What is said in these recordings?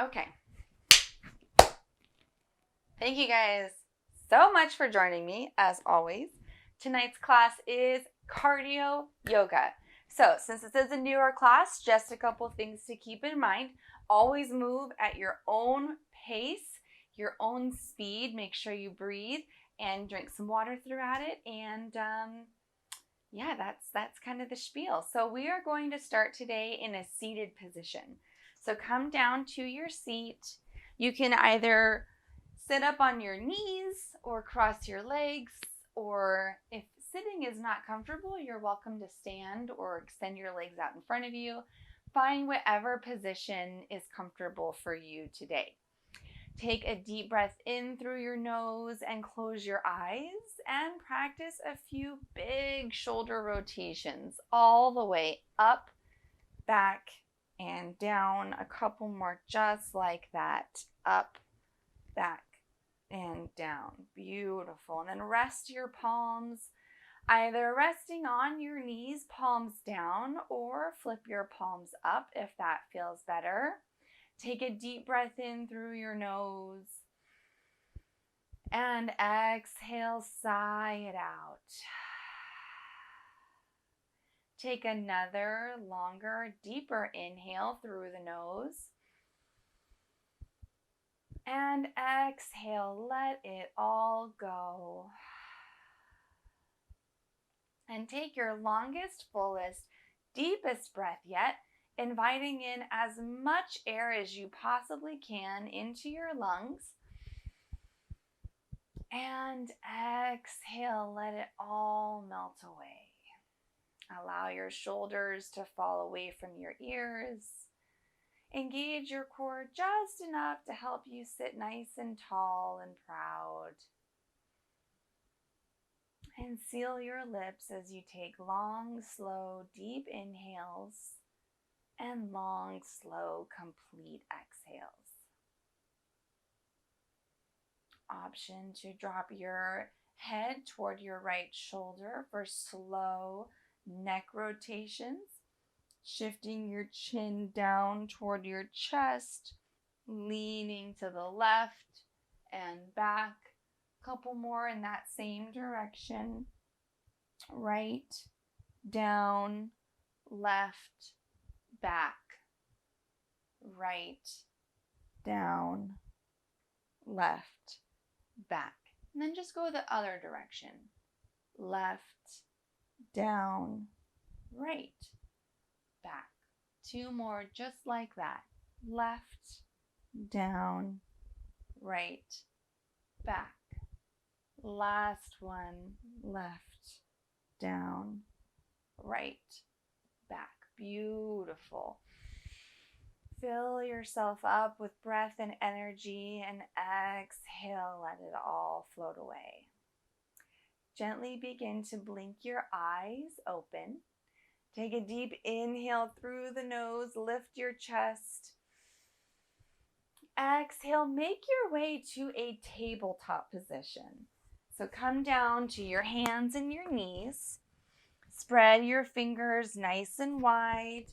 Okay. Thank you guys so much for joining me, as always. Tonight's class is cardio yoga. So, since this is a newer class, just a couple things to keep in mind. Always move at your own pace, your own speed. Make sure you breathe and drink some water throughout it. And yeah, that's kind of the spiel. So we are going to start today in a seated position. So come down to your seat. You can either sit up on your knees or cross your legs, or if sitting is not comfortable, you're welcome to stand or extend your legs out in front of you. Find whatever position is comfortable for you today. Take a deep breath in through your nose and close your eyes and practice a few big shoulder rotations all the way up, back, and down. A couple more just like that. Up, back, and down. Beautiful. And then rest your palms, either resting on your knees, palms down, or flip your palms up if that feels better. Take a deep breath in through your nose and exhale, sigh it out. Take another longer, deeper inhale through the nose. And exhale, let it all go. And take your longest, fullest, deepest breath yet, inviting in as much air as you possibly can into your lungs. And exhale, let it all melt away. Allow your shoulders to fall away from your ears. Engage your core just enough to help you sit nice and tall and proud. And seal your lips as you take long, slow, deep inhales and long, slow, complete exhales. Option to drop your head toward your right shoulder for slow neck rotations. Shifting your chin down toward your chest, leaning to the left and back. Couple more in that same direction. Right, down, left, back. Right, down, left, back. And then just go the other direction. Left, down, right, back. Two more just like that. Left, down, right, back. Last one. Left, down, right, back. Beautiful. Fill yourself up with breath and energy and exhale, let it all float away. Gently begin to blink your eyes open. Take a deep inhale through the nose, lift your chest. Exhale, make your way to a tabletop position. So come down to your hands and your knees. Spread your fingers nice and wide.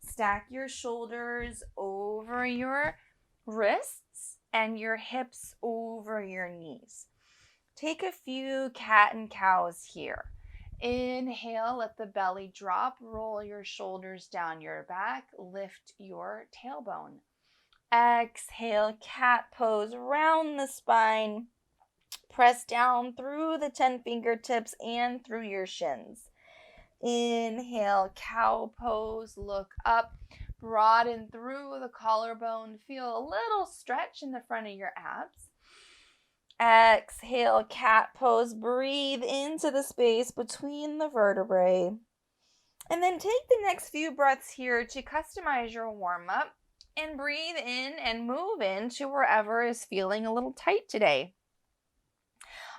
Stack your shoulders over your wrists and your hips over your knees. Take a few cat and cows here. Inhale, let the belly drop, roll your shoulders down your back, lift your tailbone. Exhale, cat pose, round the spine, press down through the 10 fingertips and through your shins. Inhale, cow pose, look up, broaden through the collarbone, feel a little stretch in the front of your abs. Exhale, cat pose, breathe into the space between the vertebrae. And then take the next few breaths here to customize your warm-up and breathe in and move into wherever is feeling a little tight today.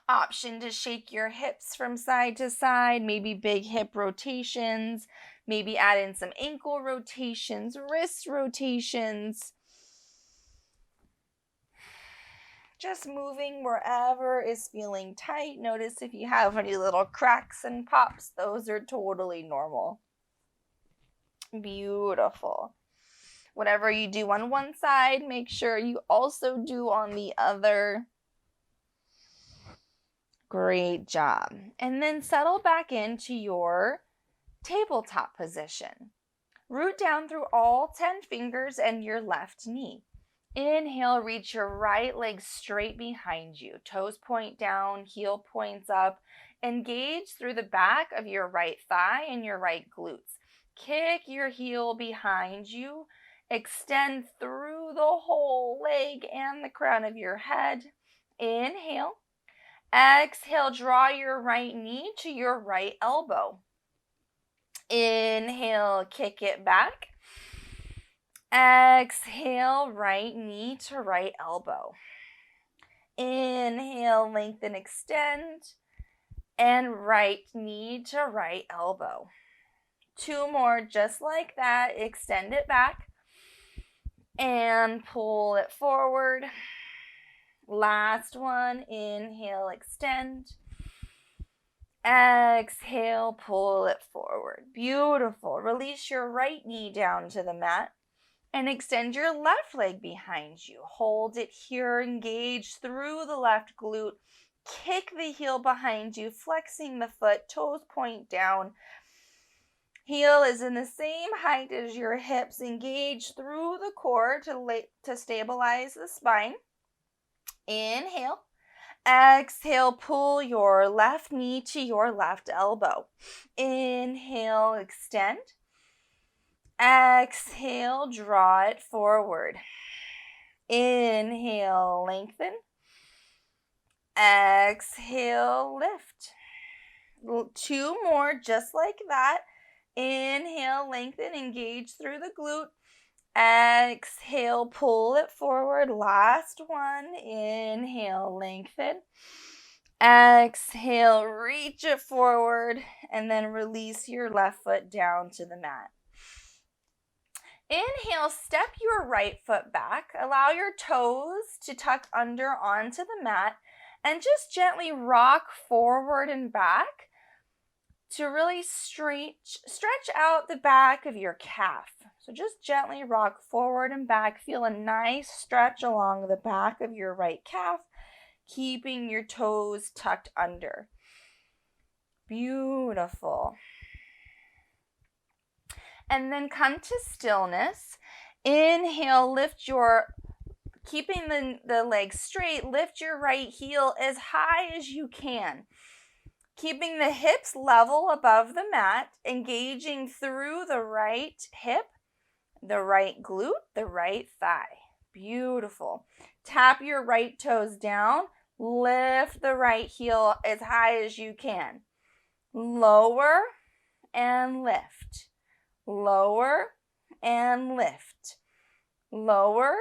Option to shake your hips from side to side, maybe big hip rotations, maybe add in some ankle rotations, wrist rotations. Just moving wherever is feeling tight. Notice if you have any little cracks and pops, those are totally normal. Beautiful. Whatever you do on one side, make sure you also do on the other. Great job. And then settle back into your tabletop position. Root down through all 10 fingers and your left knee. Inhale, reach your right leg straight behind you. Toes point down, heel points up. Engage through the back of your right thigh and your right glutes. Kick your heel behind you. Extend through the whole leg and the crown of your head. Inhale. Exhale, draw your right knee to your right elbow. Inhale, kick it back. Exhale, right knee to right elbow. Inhale, lengthen, extend. And right knee to right elbow. 2 more, just like that. Extend it back. And pull it forward. Last one. Inhale, extend. Exhale, pull it forward. Beautiful. Release your right knee down to the mat and extend your left leg behind you. Hold it here. Engage through the left glute. Kick the heel behind you, flexing the foot. Toes point down. Heel is in the same height as your hips. Engage through the core to stabilize the spine. Inhale. Exhale, pull your left knee to your left elbow. Inhale, extend. Exhale, draw it forward. Inhale, lengthen. Exhale, lift. 2 more, just like that. Inhale, lengthen, engage through the glute. Exhale, pull it forward. Last one. Inhale, lengthen. Exhale, reach it forward, and then release your left foot down to the mat. Inhale, step your right foot back. Allow your toes to tuck under onto the mat, and just gently rock forward and back to really stretch out the back of your calf. So just gently rock forward and back. Feel a nice stretch along the back of your right calf, keeping your toes tucked under. Beautiful. And then come to stillness. Inhale, keeping the legs straight, lift your right heel as high as you can. Keeping the hips level above the mat, engaging through the right hip, the right glute, the right thigh. Beautiful. Tap your right toes down. Lift the right heel as high as you can. Lower and lift. Lower and lift. Lower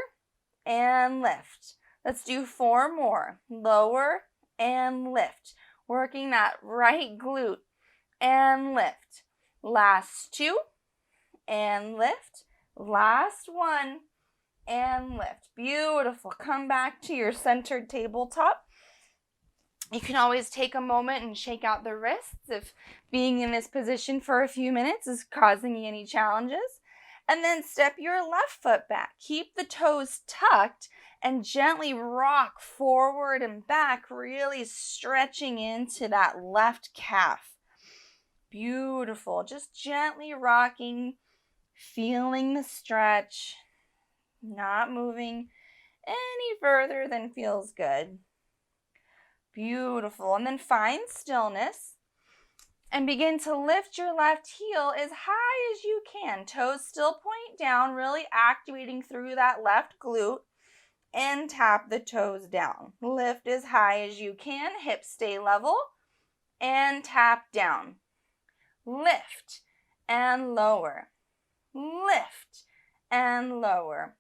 and lift. Let's do 4 more. Lower and lift. Working that right glute and lift. Last 2 and lift. Last 1 and lift. Beautiful. Come back to your centered tabletop. You can always take a moment and shake out the wrists if being in this position for a few minutes is causing you any challenges. And then step your left foot back. Keep the toes tucked and gently rock forward and back, really stretching into that left calf. Beautiful. Just gently rocking, feeling the stretch, not moving any further than feels good. Beautiful. And then find stillness and begin to lift your left heel as high as you can. Toes still point down, really activating through that left glute, and tap the toes down. Lift as high as you can. Hips stay level and tap down. Lift and lower. Lift and lower.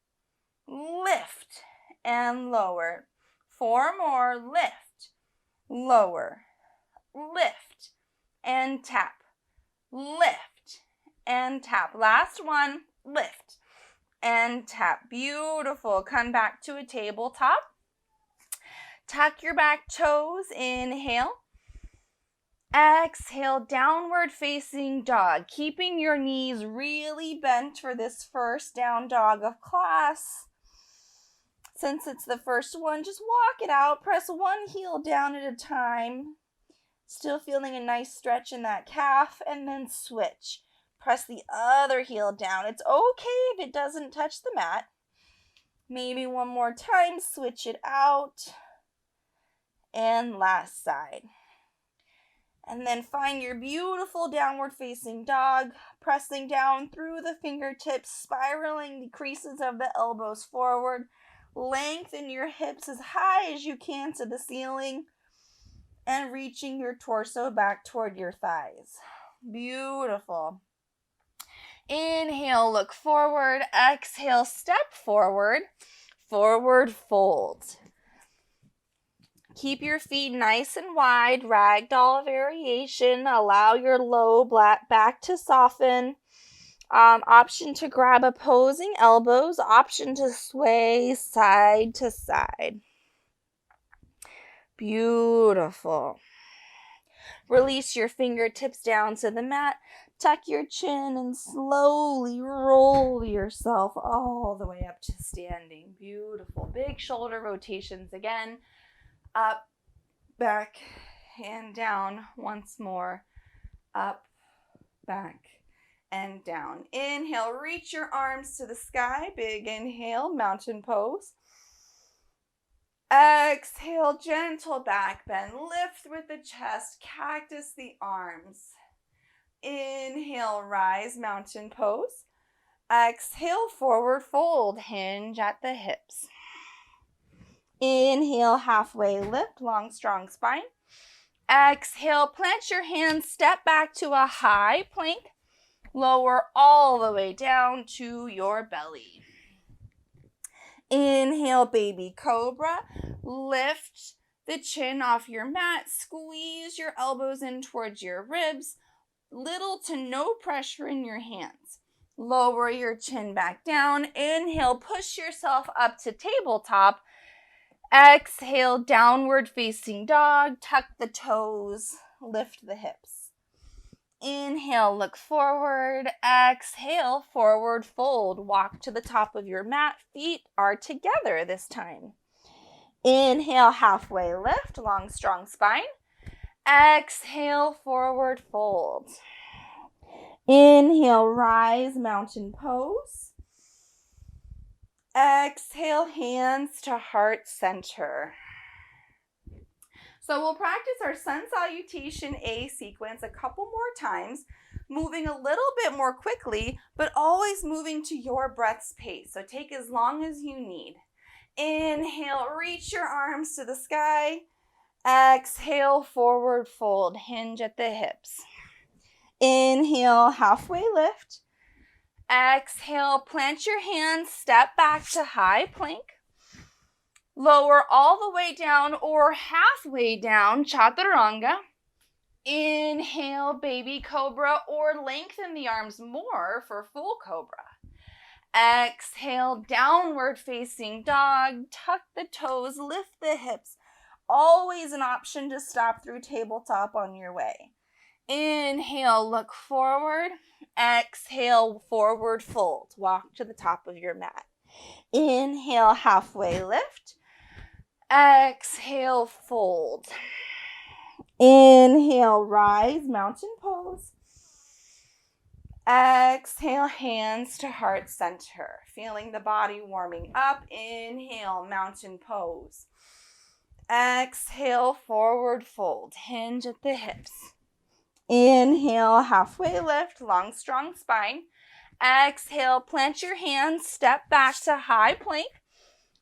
Lift and lower. 4 more. Lift, lower, lift, and tap. Lift and tap. Last one. Lift and tap. Beautiful. Come back to a tabletop. Tuck your back toes. Inhale. Exhale, downward facing dog. Keeping your knees really bent for this first down dog of class. Since it's the first one, just walk it out. Press one heel down at a time. Still feeling a nice stretch in that calf, and then switch. Press the other heel down. It's okay if it doesn't touch the mat. Maybe one more time, switch it out. And last side. And then find your beautiful downward facing dog, pressing down through the fingertips, spiraling the creases of the elbows forward. Lengthen your hips as high as you can to the ceiling and reaching your torso back toward your thighs. Beautiful. Inhale, look forward. Exhale, step forward. Forward fold. Keep your feet nice and wide. Ragdoll variation. Allow your low back to soften. Option to grab opposing elbows. Option to sway side to side. Beautiful. Release your fingertips down to the mat. Tuck your chin and slowly roll yourself all the way up to standing. Beautiful. Big shoulder rotations again. Up, back, and down once more. Up, back, and down. Inhale, reach your arms to the sky. Big inhale, mountain pose. Exhale, gentle back bend. Lift with the chest, cactus the arms. Inhale, rise, mountain pose. Exhale, forward fold, hinge at the hips. Inhale, halfway lift, long, strong spine. Exhale, plant your hands, step back to a high plank. Lower all the way down to your belly. Inhale, baby cobra. Lift the chin off your mat. Squeeze your elbows in towards your ribs. Little to no pressure in your hands. Lower your chin back down. Inhale, push yourself up to tabletop. Exhale, downward facing dog. Tuck the toes. Lift the hips. Inhale, look forward. Exhale, forward fold. Walk to the top of your mat. Feet are together this time. Inhale, halfway lift. Long, strong spine. Exhale, forward fold. Inhale, rise, mountain pose. Exhale, hands to heart center. So we'll practice our sun salutation A sequence a couple more times, moving a little bit more quickly, but always moving to your breath's pace. So take as long as you need. Inhale, reach your arms to the sky. Exhale, forward fold, hinge at the hips. Inhale, halfway lift. Exhale, plant your hands, step back to high plank. Lower all the way down or halfway down, chaturanga. Inhale, baby cobra, or lengthen the arms more for full cobra. Exhale, downward facing dog. Tuck the toes, lift the hips. Always an option to stop through tabletop on your way. Inhale, look forward. Exhale, forward fold. Walk to the top of your mat. Inhale, halfway lift. Exhale, fold. Inhale, rise, mountain pose. Exhale, hands to heart center. Feeling the body warming up. Inhale, mountain pose. Exhale, forward fold. Hinge at the hips. Inhale, halfway lift, long, strong spine. Exhale, plant your hands, step back to high plank.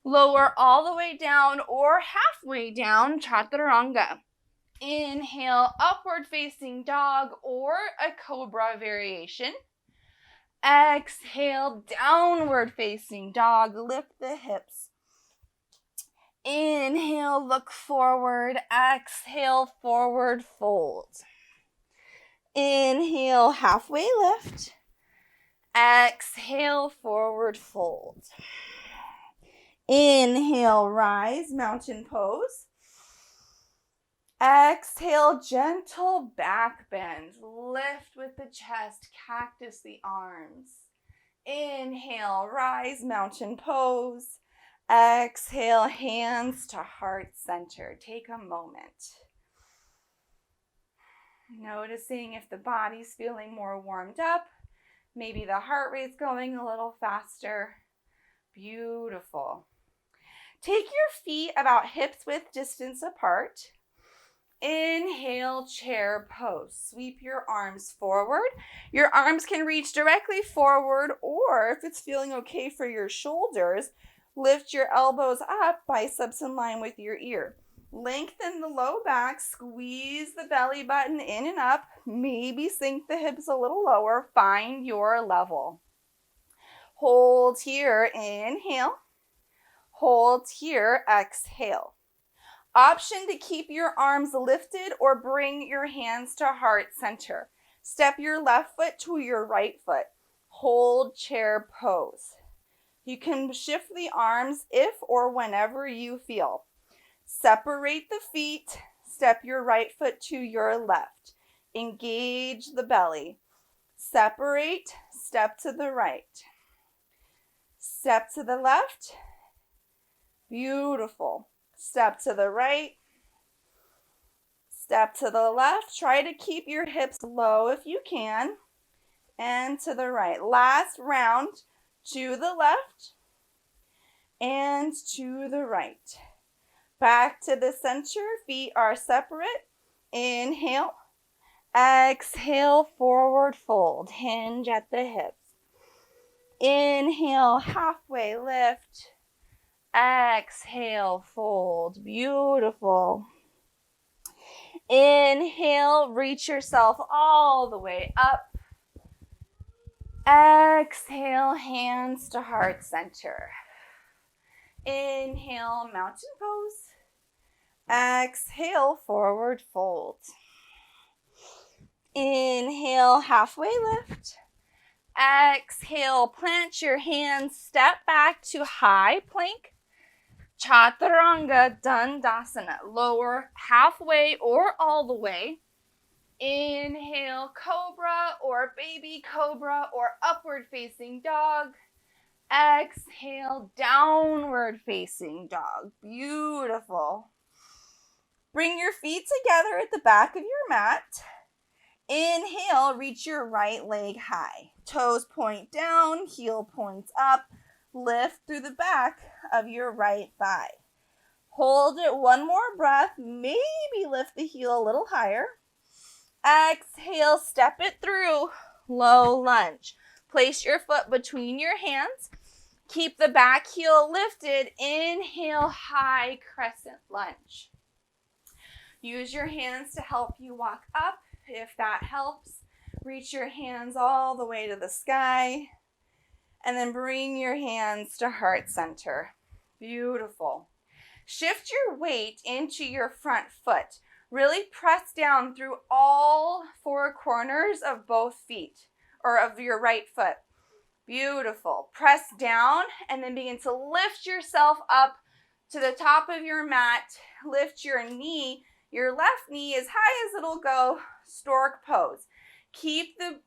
Lower all the way down or halfway down, chaturanga. Inhale, upward facing dog or a cobra variation. Exhale, downward facing dog. Lift the hips. Inhale, look forward. Exhale, forward fold. Inhale, halfway lift. Exhale, forward fold. Inhale, rise, mountain pose. Exhale, gentle back bend. Lift with the chest, cactus the arms. Inhale, rise, mountain pose. Exhale, hands to heart center. Take a moment. Noticing if the body's feeling more warmed up. Maybe the heart rate's going a little faster. Beautiful. Take your feet about hips width distance apart. Inhale, chair pose. Sweep your arms forward. Your arms can reach directly forward, or if it's feeling okay for your shoulders, lift your elbows up, biceps in line with your ear. Lengthen the low back, squeeze the belly button in and up, maybe sink the hips a little lower, find your level. Hold here, inhale. Hold here, exhale. Option to keep your arms lifted or bring your hands to heart center. Step your left foot to your right foot. Hold chair pose. You can shift the arms if or whenever you feel. Separate the feet. Step your right foot to your left. Engage the belly. Separate. Step to the right. Step to the left. Beautiful. Step to the right. Step to the left. Try to keep your hips low if you can. And to the right. Last round. To the left. And to the right. Back to the center. Feet are separate. Inhale. Exhale, forward fold. Hinge at the hips. Inhale, halfway lift. Exhale, fold. Beautiful. Inhale, reach yourself all the way up. Exhale, hands to heart center. Inhale, mountain pose. Exhale, forward fold. Inhale, halfway lift. Exhale, plant your hands, step back to high plank. Chaturanga Dandasana. Lower halfway or all the way. Inhale, cobra or baby cobra or upward facing dog. Exhale, downward facing dog. Beautiful. Bring your feet together at the back of your mat. Inhale, reach your right leg high. Toes point down, heel points up. Lift through the back of your right thigh. Hold it one more breath. Maybe lift the heel a little higher. Exhale, step it through. Low lunge. Place your foot between your hands. Keep the back heel lifted. Inhale, high crescent lunge. Use your hands to help you walk up if that helps. Reach your hands all the way to the sky. And then bring your hands to heart center. Beautiful. Shift your weight into your front foot. Really press down through all four corners of both feet, or of your right foot. Beautiful. Press down and then begin to lift yourself up to the top of your mat. Lift your knee, your left knee as high as it'll go. Stork pose. Keep the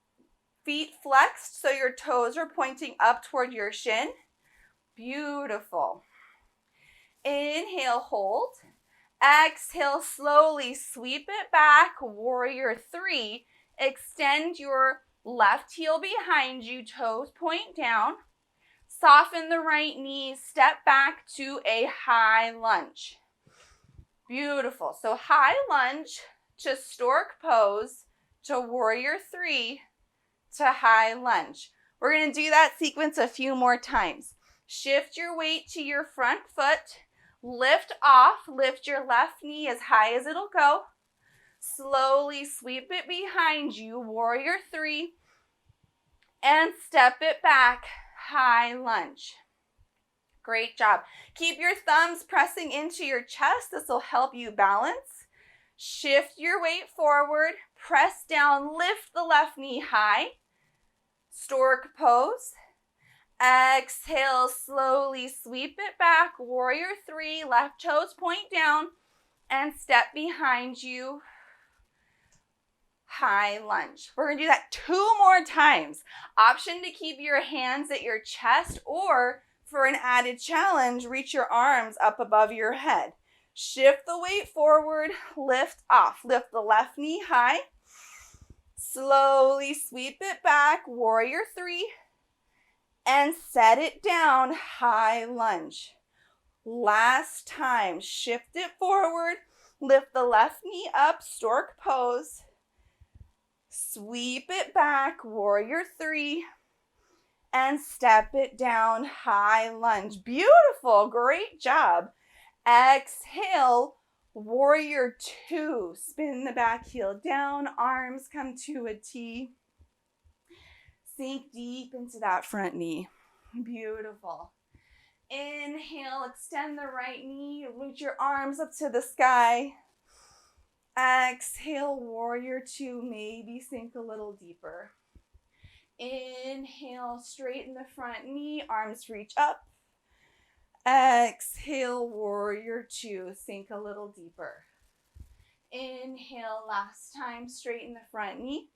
feet flexed so your toes are pointing up toward your shin. Beautiful. Inhale, hold. Exhale, slowly sweep it back. Warrior 3. Extend your left heel behind you, toes point down. Soften the right knee, step back to a high lunge. Beautiful. So high lunge to stork pose to warrior 3 to high lunge. We're going to do that sequence a few more times. Shift your weight to your front foot. Lift off. Lift your left knee as high as it'll go. Slowly sweep it behind you, warrior 3, and step it back, high lunge. Great job. Keep your thumbs pressing into your chest. This will help you balance. Shift your weight forward, press down, lift the left knee high. Stork pose. Exhale, slowly sweep it back. Warrior 3, left toes point down. and step behind you, high lunge. We're gonna do that 2 more times. Option to keep your hands at your chest, or for an added challenge, reach your arms up above your head. Shift the weight forward, lift off. Lift the left knee high. Slowly sweep it back, warrior 3, and set it down, high lunge. Last time, shift it forward, lift the left knee up, stork pose. Sweep it back, warrior 3, and step it down, high lunge. Beautiful, great job. Exhale, warrior 2. Spin the back heel down, arms come to a T. Sink deep into that front knee. Beautiful. Inhale, extend the right knee, reach your arms up to the sky. Exhale, warrior 2, maybe sink a little deeper. Inhale, straighten the front knee, arms reach up. Exhale, warrior 2, sink a little deeper. Inhale, last time, straighten the front knee.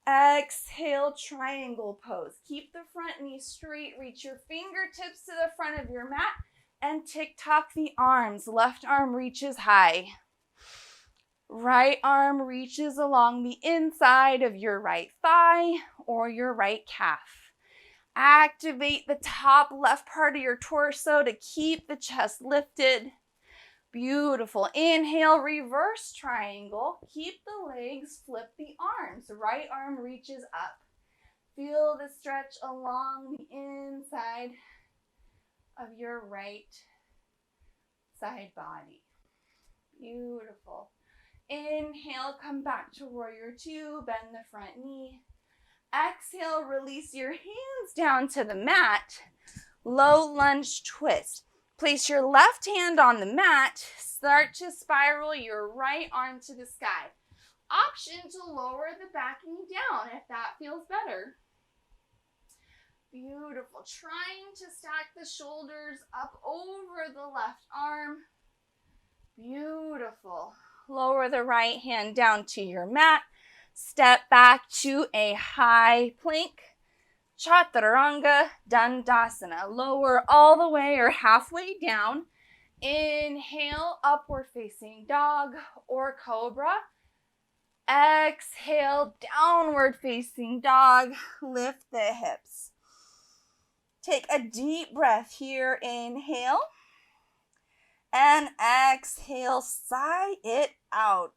Exhale, triangle pose. Keep the front knee straight, reach your fingertips to the front of your mat, and tick-tock the arms. Left arm reaches high. Right arm reaches along the inside of your right thigh or your right calf. Activate the top left part of your torso to keep the chest lifted. Beautiful. Inhale, reverse triangle. Keep the legs, flip the arms. Right arm reaches up. Feel the stretch along the inside of your right side body. Beautiful. Inhale, come back to warrior 2, bend the front knee. Exhale, release your hands down to the mat. Low lunge twist. Place your left hand on the mat. Start to spiral your right arm to the sky. Option to lower the back knee down if that feels better. Beautiful. Trying to stack the shoulders up over the left arm. Beautiful. Lower the right hand down to your mat. Step back to a high plank. Chaturanga Dandasana. Lower all the way or halfway down. Inhale, upward facing dog or cobra. Exhale, downward facing dog. Lift the hips. Take a deep breath here. Inhale. And exhale, sigh it out.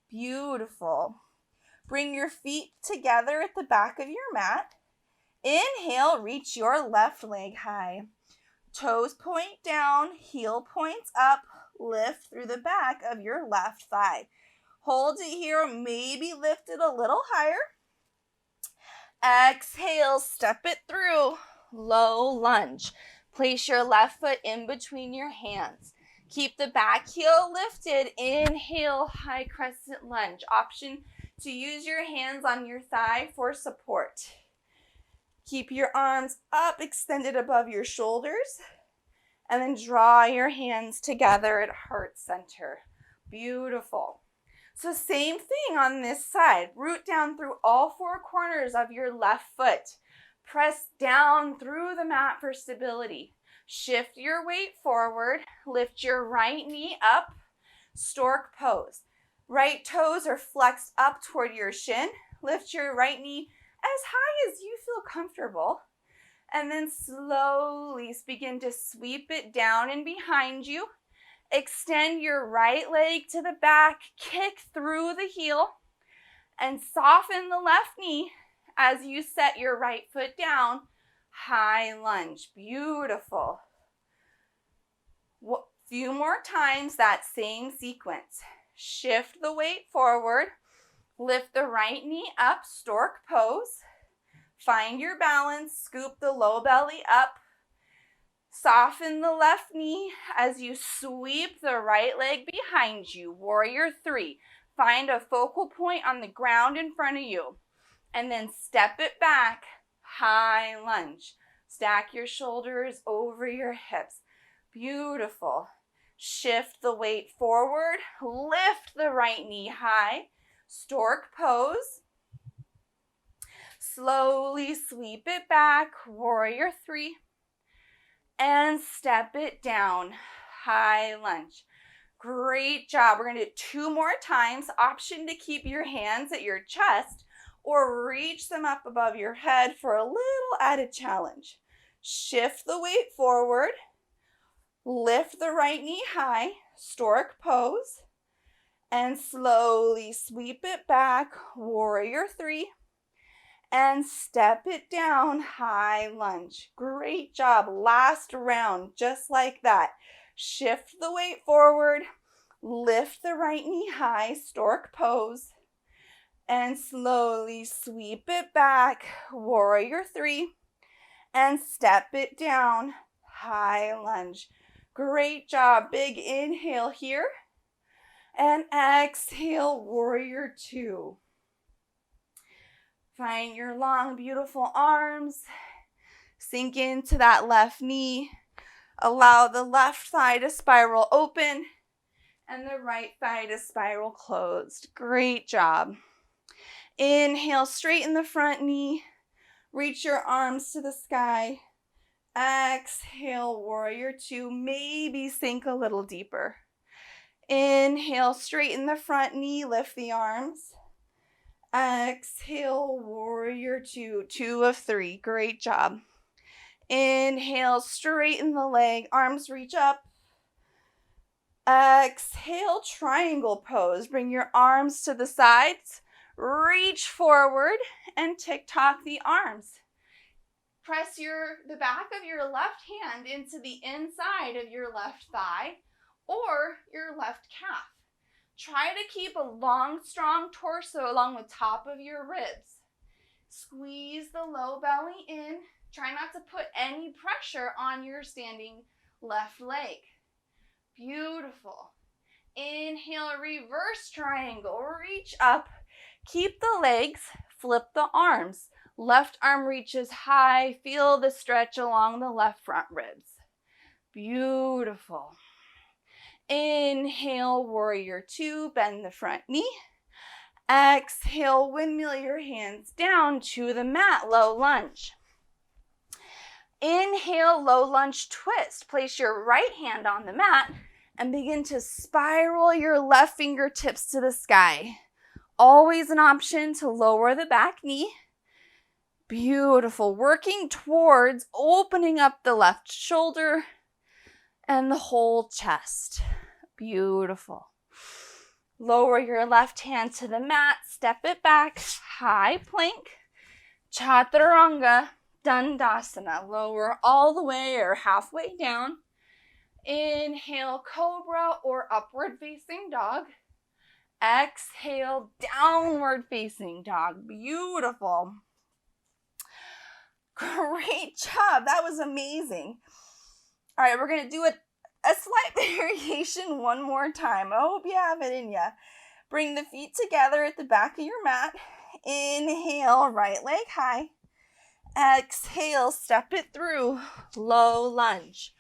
Beautiful. Bring your feet together at the back of your mat. Inhale, reach your left leg high. Toes point down, heel points up. Lift through the back of your left thigh. Hold it here, maybe lift it a little higher. Exhale, step it through. Low lunge. Place your left foot in between your hands. Keep the back heel lifted. Inhale, high crescent lunge. Option to use your hands on your thigh for support. Keep your arms up, extended above your shoulders, and then draw your hands together at heart center. Beautiful. So same thing on this side. Root down through all 4 corners of your left foot. Press down through the mat for stability. Shift your weight forward. Lift your right knee up. Stork pose. Right toes are flexed up toward your shin. Lift your right knee as high as you feel comfortable. And then slowly begin to sweep it down and behind you. Extend your right leg to the back. Kick through the heel. And soften the left knee as you set your right foot down, high lunge. Beautiful. Few more times that same sequence. Shift the weight forward. Lift the right knee up, stork pose. Find your balance, scoop the low belly up. Soften the left knee as you sweep the right leg behind you, warrior 3. Find a focal point on the ground in front of you. And then step it back, high lunge. Stack your shoulders over your hips. Beautiful. Shift the weight forward. Lift the right knee high. Stork pose. Slowly sweep it back. Warrior 3. And step it down. High lunge. Great job. We're going to do 2 more times. Option to keep your hands at your chest or reach them up above your head for a little added challenge. Shift the weight forward. Lift the right knee high. Stork pose. And slowly sweep it back. Warrior 3. And step it down. High lunge. Great job. Last round, just like that. Shift the weight forward. Lift the right knee high. Stork pose. And slowly sweep it back. Warrior 3. And step it down. High lunge. Great job. Big inhale here. And exhale, warrior 2. Find your long, beautiful arms. Sink into that left knee. Allow the left thigh to spiral open and the right thigh to spiral closed. Great job. Inhale, straighten the front knee. Reach your arms to the sky. Exhale, warrior 2. Maybe sink a little deeper. Inhale, straighten the front knee, lift the arms. Exhale, warrior 2. 2 of 3. Great job. Inhale, straighten the leg, arms reach up. Exhale, triangle pose. Bring your arms to the sides. Reach forward and tick-tock the arms. Press the back of your left hand into the inside of your left thigh or your left calf. Try to keep a long, strong torso along the top of your ribs. Squeeze the low belly in. Try not to put any pressure on your standing left leg. Beautiful. Inhale, reverse triangle. Reach up. Keep the legs. Flip the arms. Left arm reaches high. Feel the stretch along the left front ribs. Beautiful. Inhale, warrior 2. Bend the front knee. Exhale, windmill your hands down to the mat. Low lunge. Inhale, low lunge twist. Place your right hand on the mat and begin to spiral your left fingertips to the sky. Always an option to lower the back knee. Beautiful. Working towards opening up the left shoulder and the whole chest. Beautiful. Lower your left hand to the mat. Step it back. High plank. Chaturanga. Dandasana. Lower all the way or halfway down. Inhale, cobra or upward facing dog. Exhale, downward facing dog. Beautiful. Great job. That was amazing. All right, we're going to do a slight variation one more time. I hope you have it in you. Bring the feet together at the back of your mat. Inhale, right leg high. Exhale, step it through. Low lunge.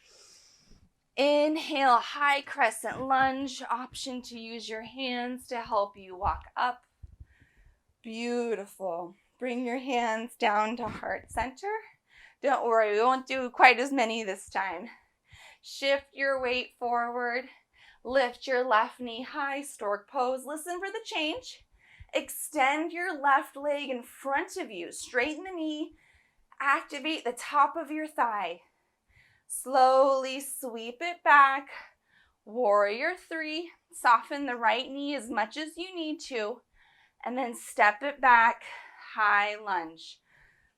Inhale, high crescent lunge. Option to use your hands to help you walk up. Beautiful. Bring your hands down to heart center. Don't worry, we won't do quite as many this time. Shift your weight forward. Lift your left knee high, stork pose. Listen for the change. Extend your left leg in front of you. Straighten the knee. Activate the top of your thigh. Slowly sweep it back. Warrior 3. Soften the right knee as much as you need to. And then step it back. High lunge.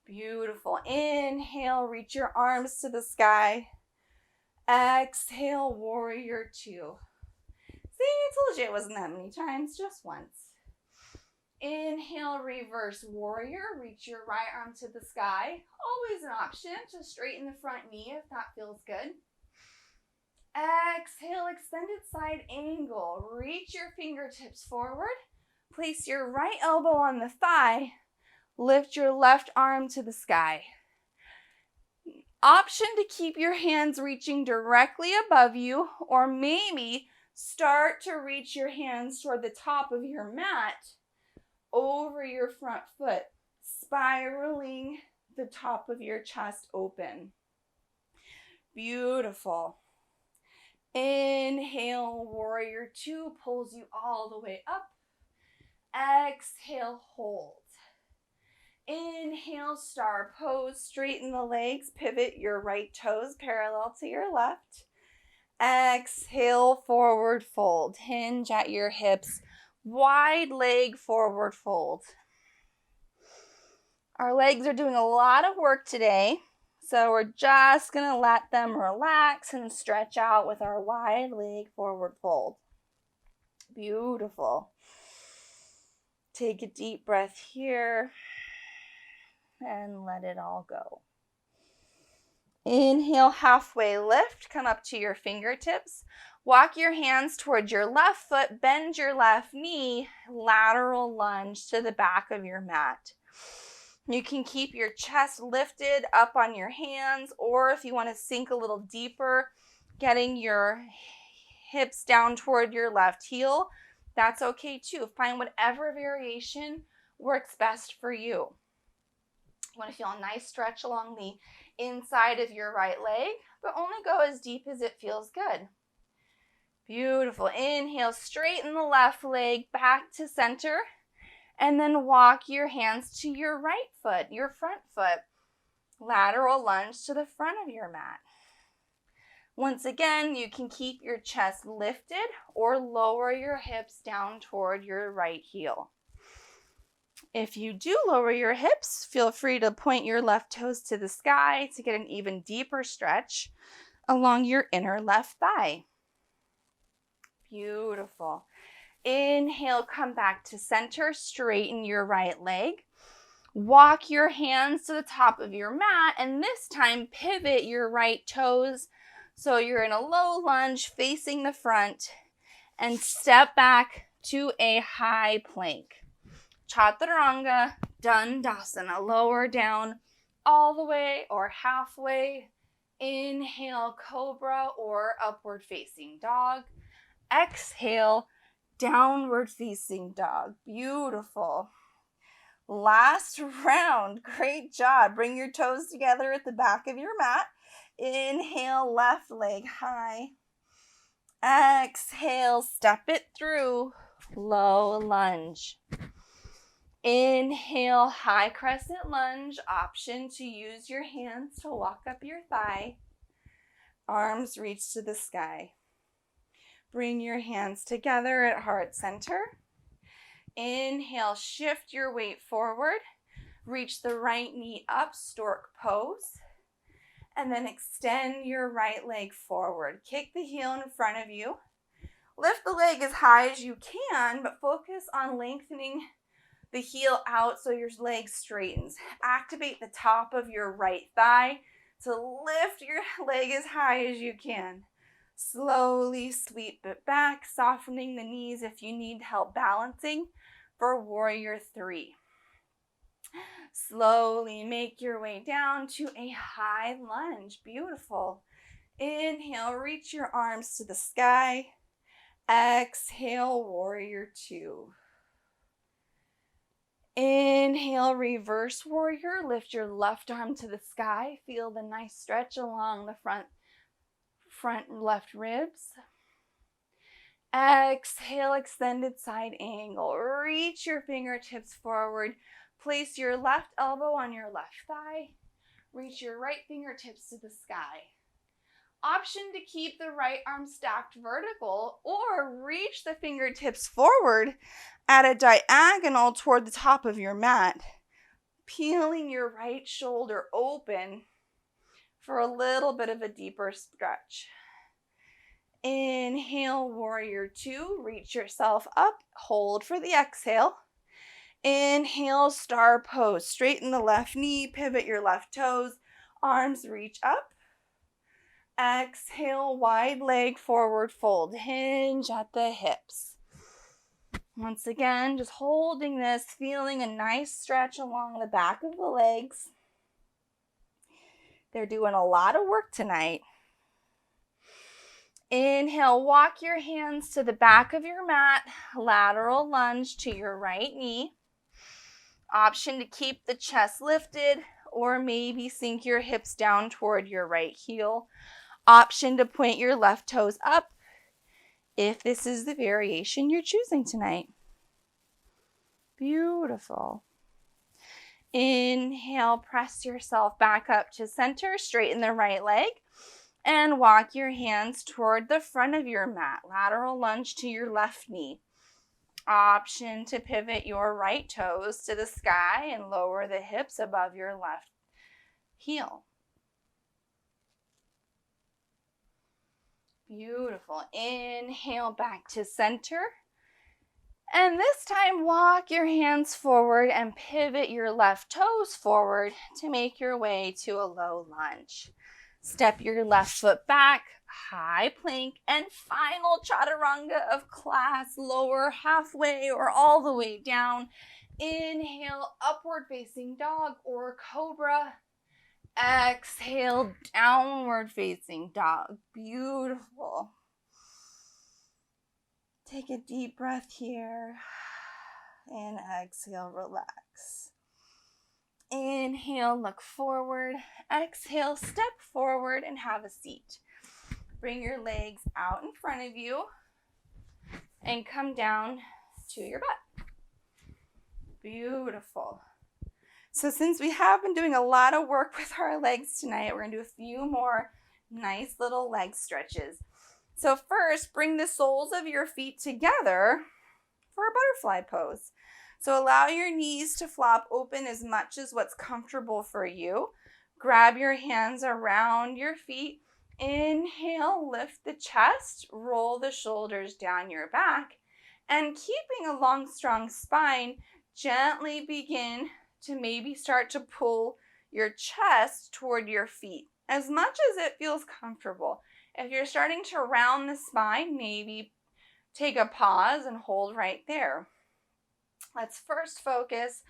Beautiful. Inhale, reach your arms to the sky. Exhale, warrior 2. See, I told you it wasn't that many times, just once. Inhale, reverse warrior. Reach your right arm to the sky. Always an option to straighten the front knee if that feels good. Exhale, extended side angle. Reach your fingertips forward. Place your right elbow on the thigh. Lift your left arm to the sky. Option to keep your hands reaching directly above you, or maybe start to reach your hands toward the top of your mat over your front foot, spiraling the top of your chest open. Beautiful. Inhale, warrior two pulls you all the way up. Exhale, hold. Inhale, star pose, straighten the legs, pivot your right toes parallel to your left. Exhale, forward fold, hinge at your hips, wide leg forward fold. Our legs are doing a lot of work today, so we're just gonna let them relax and stretch out with our wide leg forward fold. Beautiful. Take a deep breath here and let it all go. Inhale, halfway lift, come up to your fingertips. Walk your hands towards your left foot, bend your left knee, lateral lunge to the back of your mat. You can keep your chest lifted up on your hands, or if you want to sink a little deeper, getting your hips down toward your left heel, that's okay too. Find whatever variation works best for you. You want to feel a nice stretch along the inside of your right leg, but only go as deep as it feels good. Beautiful. Inhale, straighten the left leg back to center, and then walk your hands to your right foot, your front foot. Lateral lunge to the front of your mat. Once again, you can keep your chest lifted or lower your hips down toward your right heel. If you do lower your hips, feel free to point your left toes to the sky to get an even deeper stretch along your inner left thigh. Beautiful. Inhale, come back to center, straighten your right leg. Walk your hands to the top of your mat, and this time pivot your right toes so you're in a low lunge facing the front, and step back to a high plank. Chaturanga, Dandasana, lower down all the way or halfway. Inhale, cobra or upward facing dog. Exhale, downward facing dog. Beautiful. Last round. Great job. Bring your toes together at the back of your mat. Inhale, left leg high. Exhale, step it through. Low lunge. Inhale, high crescent lunge. Option to use your hands to walk up your thigh. Arms reach to the sky. Bring your hands together at heart center. Inhale, shift your weight forward. Reach the right knee up, stork pose. And then extend your right leg forward. Kick the heel in front of you. Lift the leg as high as you can, but focus on lengthening the heel out so your leg straightens. Activate the top of your right thigh to lift your leg as high as you can. Slowly sweep it back, softening the knees if you need help balancing for warrior three. Slowly make your way down to a high lunge. Beautiful. Inhale, reach your arms to the sky. Exhale, warrior two. Inhale, reverse warrior. Lift your left arm to the sky. Feel the nice stretch along the front left ribs. Exhale, extended side angle. Reach your fingertips forward. Place your left elbow on your left thigh. Reach your right fingertips to the sky. Option to keep the right arm stacked vertical or reach the fingertips forward at a diagonal toward the top of your mat, peeling your right shoulder open for a little bit of a deeper stretch. Inhale, warrior two, reach yourself up, hold for the exhale. Inhale, star pose, straighten the left knee, pivot your left toes, arms reach up. Exhale, wide leg forward fold, hinge at the hips. Once again, just holding this, feeling a nice stretch along the back of the legs. They're doing a lot of work tonight. Inhale, walk your hands to the back of your mat, lateral lunge to your right knee. Option to keep the chest lifted or maybe sink your hips down toward your right heel. Option to point your left toes up if this is the variation you're choosing tonight. Beautiful. Inhale, press yourself back up to center, straighten the right leg, and walk your hands toward the front of your mat. Lateral lunge to your left knee. Option to pivot your right toes to the sky and lower the hips above your left heel. Beautiful. Inhale back to center. And this time, walk your hands forward and pivot your left toes forward to make your way to a low lunge. Step your left foot back, high plank, and final chaturanga of class. Lower halfway or all the way down. Inhale, upward facing dog or cobra. Exhale, downward facing dog. Beautiful. Take a deep breath here and exhale, relax. Inhale, look forward. Exhale, step forward and have a seat. Bring your legs out in front of you and come down to your butt. Beautiful. So since we have been doing a lot of work with our legs tonight, we're going to do a few more nice little leg stretches. So first, bring the soles of your feet together for a butterfly pose. So allow your knees to flop open as much as what's comfortable for you. Grab your hands around your feet. Inhale, lift the chest, roll the shoulders down your back, and keeping a long, strong spine, gently begin to maybe start to pull your chest toward your feet as much as it feels comfortable. If you're starting to round the spine, maybe take a pause and hold right there. Let's first focus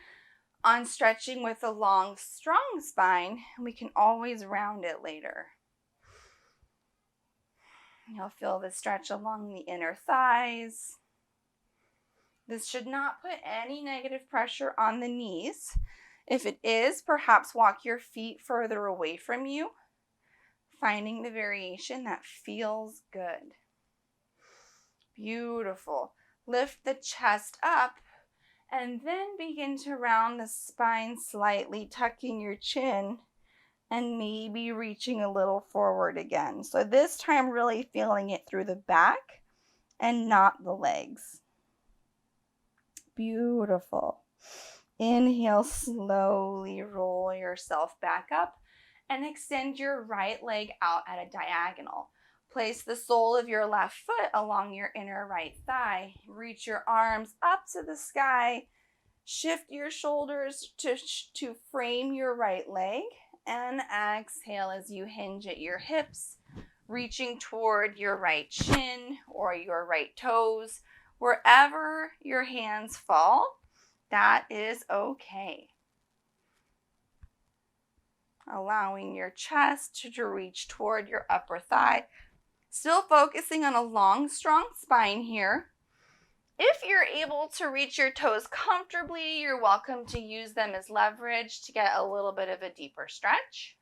on stretching with a long, strong spine. We can always round it later. You'll feel the stretch along the inner thighs. This should not put any negative pressure on the knees. If it is, perhaps walk your feet further away from you, finding the variation that feels good. Beautiful. Lift the chest up and then begin to round the spine slightly, tucking your chin and maybe reaching a little forward again. So this time really feeling it through the back and not the legs. Beautiful. Inhale, slowly roll yourself back up and extend your right leg out at a diagonal. Place the sole of your left foot along your inner right thigh. Reach your arms up to the sky. Shift your shoulders to frame your right leg. And exhale as you hinge at your hips, reaching toward your right shin or your right toes. Wherever your hands fall, that is okay. Allowing your chest to reach toward your upper thigh. Still focusing on a long, strong spine here. If you're able to reach your toes comfortably, you're welcome to use them as leverage to get a little bit of a deeper stretch.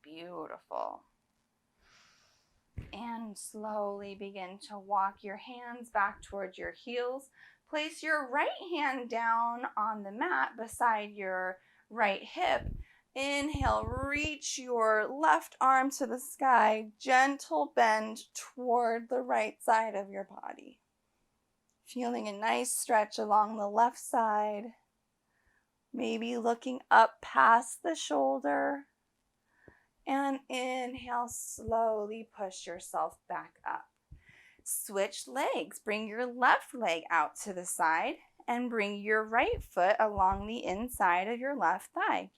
Beautiful. And slowly begin to walk your hands back towards your heels. Place your right hand down on the mat beside your right hip. Inhale, reach your left arm to the sky, gentle bend toward the right side of your body. Feeling a nice stretch along the left side, maybe looking up past the shoulder. And inhale, slowly push yourself back up. Switch legs. Bring your left leg out to the side and bring your right foot along the inside of your left thigh.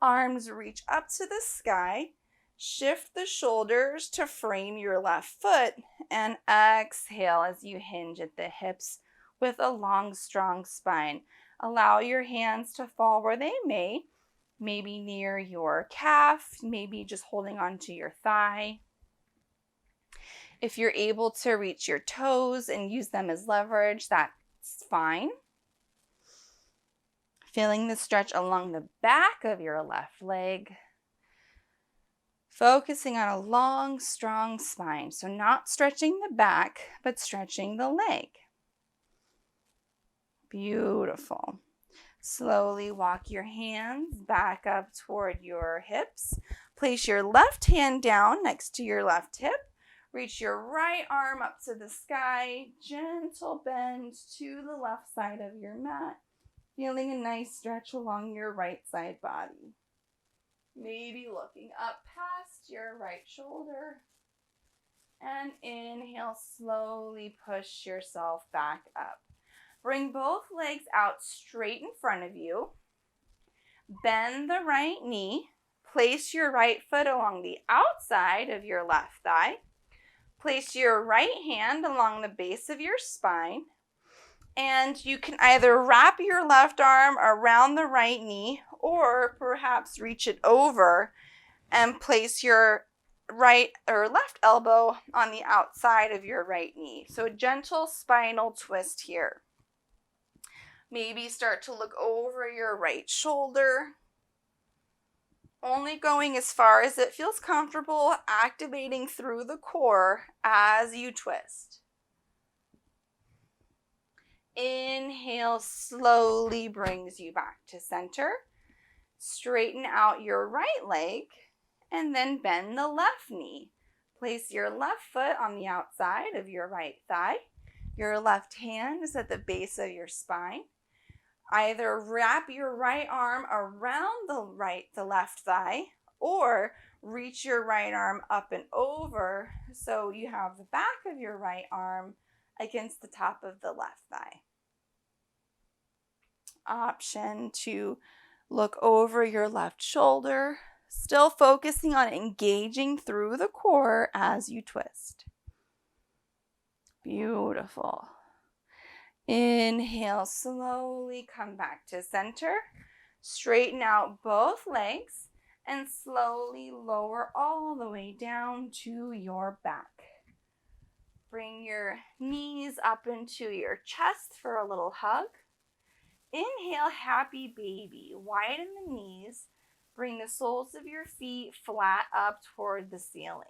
Arms reach up to the sky. Shift the shoulders to frame your left foot and exhale as you hinge at the hips with a long, strong spine. Allow your hands to fall where they may, maybe near your calf, maybe just holding onto your thigh. If you're able to reach your toes and use them as leverage, that's fine. Feeling the stretch along the back of your left leg. Focusing on a long, strong spine. So not stretching the back, but stretching the leg. Beautiful. Slowly walk your hands back up toward your hips. Place your left hand down next to your left hip. Reach your right arm up to the sky. Gentle bend to the left side of your mat. Feeling a nice stretch along your right side body. Maybe looking up past your right shoulder. And inhale, slowly push yourself back up. Bring both legs out straight in front of you. Bend the right knee. Place your right foot along the outside of your left thigh. Place your right hand along the base of your spine. And you can either wrap your left arm around the right knee or perhaps reach it over and place your right or left elbow on the outside of your right knee. So a gentle spinal twist here. Maybe start to look over your right shoulder. Only going as far as it feels comfortable, activating through the core as you twist. Inhale slowly brings you back to center. Straighten out your right leg and then bend the left knee. Place your left foot on the outside of your right thigh. Your left hand is at the base of your spine. Either wrap your right arm around the left thigh or reach your right arm up and over so you have the back of your right arm against the top of the left thigh. Option to look over your left shoulder, still focusing on engaging through the core as you twist. Beautiful. Inhale, slowly come back to center. Straighten out both legs and slowly lower all the way down to your back. Bring your knees up into your chest for a little hug. Inhale, happy baby. Widen the knees. Bring the soles of your feet flat up toward the ceiling.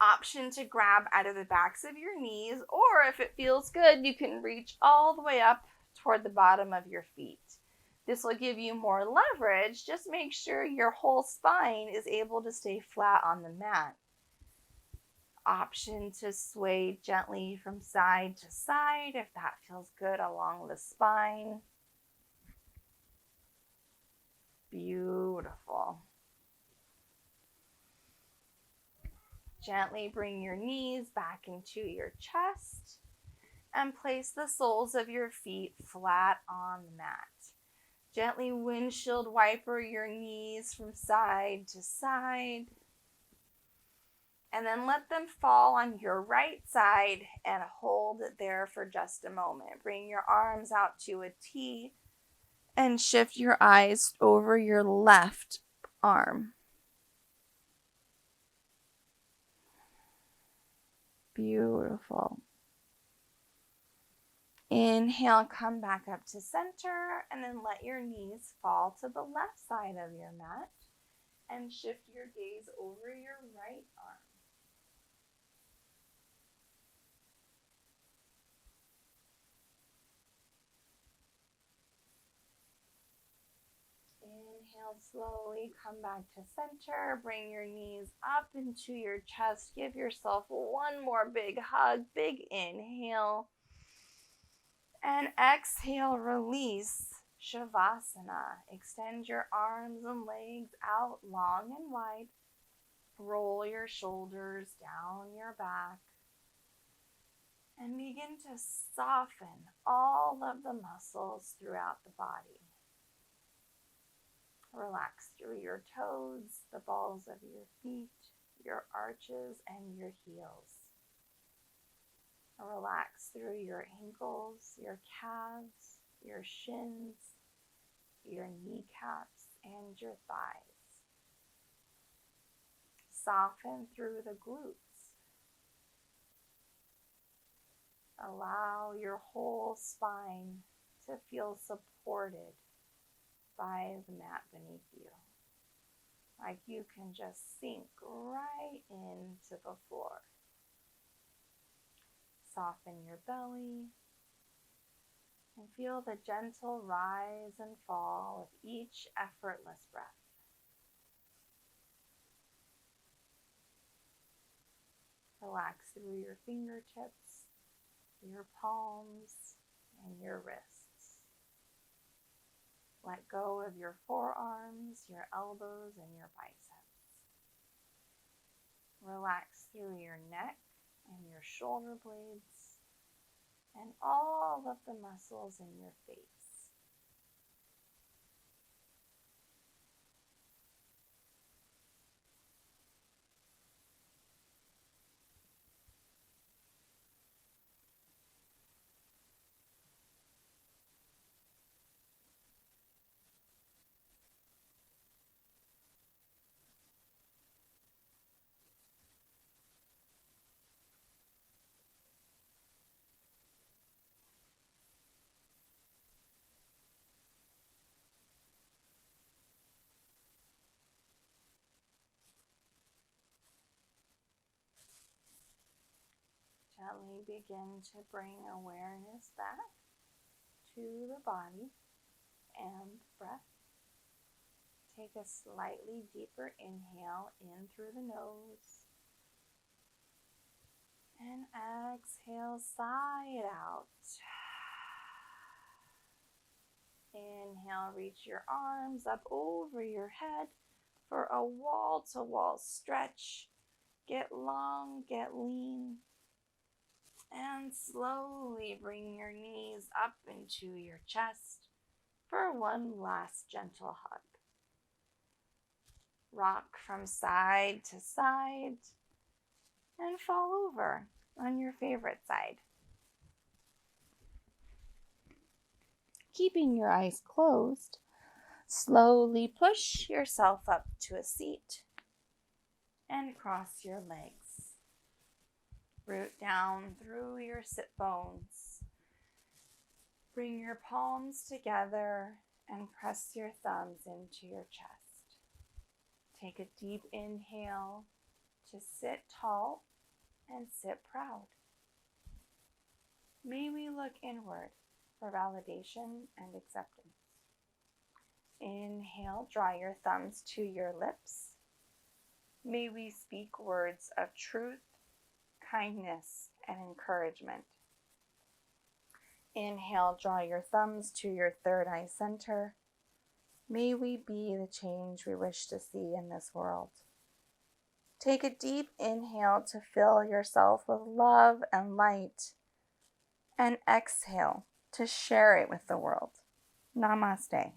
Option to grab out of the backs of your knees, or if it feels good, you can reach all the way up toward the bottom of your feet. This will give you more leverage. Just make sure your whole spine is able to stay flat on the mat. Option to sway gently from side to side if that feels good along the spine. Beautiful. Gently bring your knees back into your chest and place the soles of your feet flat on the mat. Gently windshield wiper your knees from side to side. And then let them fall on your right side and hold it there for just a moment. Bring your arms out to a T and shift your eyes over your left arm. Beautiful. Inhale, come back up to center, and then let your knees fall to the left side of your mat and shift your gaze over your right arm. Inhale, slowly come back to center. Bring your knees up into your chest. Give yourself one more big hug. Big inhale. And exhale, release. Shavasana. Extend your arms and legs out long and wide. Roll your shoulders down your back. And begin to soften all of the muscles throughout the body. Relax through your toes, the balls of your feet, your arches, and your heels. Relax through your ankles, your calves, your shins, your kneecaps, and your thighs. Soften through the glutes. Allow your whole spine to feel supported by the mat beneath you. Like you can just sink right into the floor. Soften your belly and feel the gentle rise and fall of each effortless breath. Relax through your fingertips, your palms, and your wrists. Let go of your forearms, your elbows, and your biceps. Relax through your neck and your shoulder blades and all of the muscles in your face. Gently begin to bring awareness back to the body and breath. Take a slightly deeper inhale in through the nose. And exhale, sigh it out. Inhale, reach your arms up over your head for a wall-to-wall stretch. Get long, get lean. And slowly bring your knees up into your chest for one last gentle hug. Rock from side to side and fall over on your favorite side. Keeping your eyes closed, slowly push yourself up to a seat and cross your legs. Root down through your sit bones. Bring your palms together and press your thumbs into your chest. Take a deep inhale to sit tall and sit proud. May we look inward for validation and acceptance. Inhale, draw your thumbs to your lips. May we speak words of truth, kindness, and encouragement. Inhale, draw your thumbs to your third eye center. May we be the change we wish to see in this world. Take a deep inhale to fill yourself with love and light, and exhale to share it with the world. Namaste.